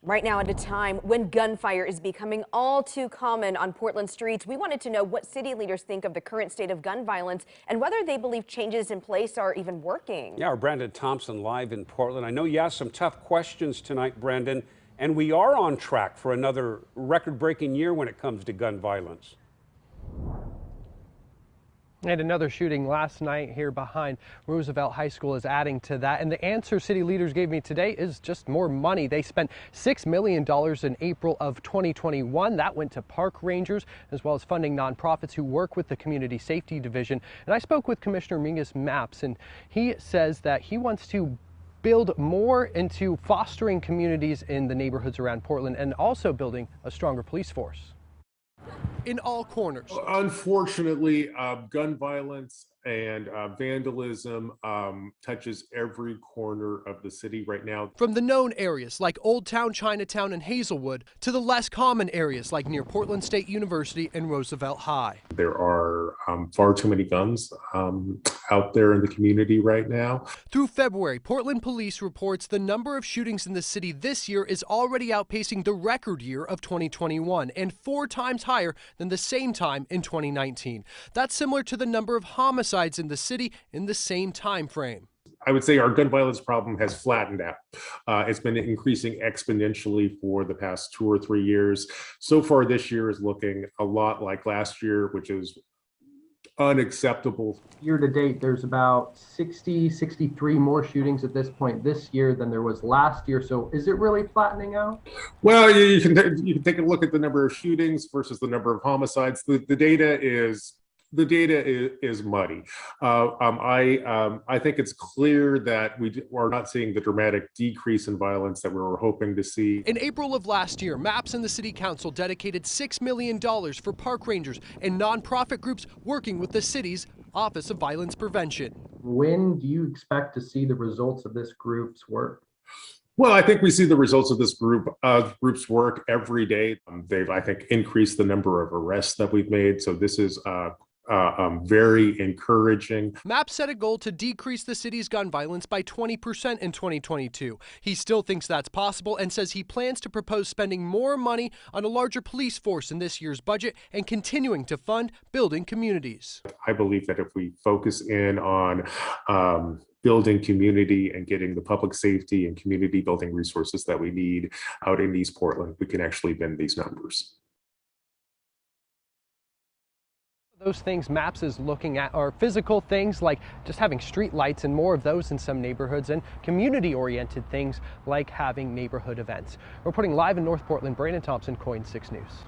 Right now, at a time when gunfire is becoming all too common on Portland streets, we wanted to know what city leaders think of the current state of gun violence and whether they believe changes in place are even working. Yeah, our Brandon Thompson live in Portland. I know you asked some tough questions tonight, Brandon, and we are on track for another record-breaking year when it comes to gun violence. And another shooting last night here behind Roosevelt High School is adding to that. And the answer city leaders gave me today is just more money. They spent $6 million in April of 2021. That went to park rangers, as well as funding nonprofits who work with the Community Safety Division. And I spoke with Commissioner Mingus Maps, and he says that he wants to build more into fostering communities in the neighborhoods around Portland and also building a stronger police force in all corners. Unfortunately, gun violence and vandalism touches every corner of the city right now. From the known areas like Old Town, Chinatown, and Hazelwood to the less common areas like near Portland State University and Roosevelt High. There are far too many guns out there in the community right now. Through February, Portland Police reports the number of shootings in the city this year is already outpacing the record year of 2021 and 4 times higher than the same time in 2019. That's similar to the number of homicides in the city in the same time frame. I would say our gun violence problem has flattened out. It's been increasing exponentially for the past 2 or 3 years. So far this year is looking a lot like last year, which is unacceptable. Year to date, there's about 63 more shootings at this point this year than there was last year. So is it really flattening out? Well, you can take a look at the number of shootings versus the number of homicides. The data is muddy. I think it's clear that we are not seeing the dramatic decrease in violence that we were hoping to see. In April of last year, Maps and the City Council dedicated $6 million for park rangers and nonprofit groups working with the city's Office of Violence Prevention. When do you expect to see the results of this group's work? Well, I think we see the results of this group's work every day. They've, I think, increased the number of arrests that we've made. So this is very encouraging. Maps set a goal to decrease the city's gun violence by 20% in 2022. He still thinks that's possible and says he plans to propose spending more money on a larger police force in this year's budget and continuing to fund building communities. I believe that if we focus in on building community and getting the public safety and community building resources that we need out in East Portland, we can actually bend these numbers. Those things Maps is looking at are physical things like just having street lights and more of those in some neighborhoods, and community-oriented things like having neighborhood events. Reporting live in North Portland, Brandon Thompson, KOIN 6 News.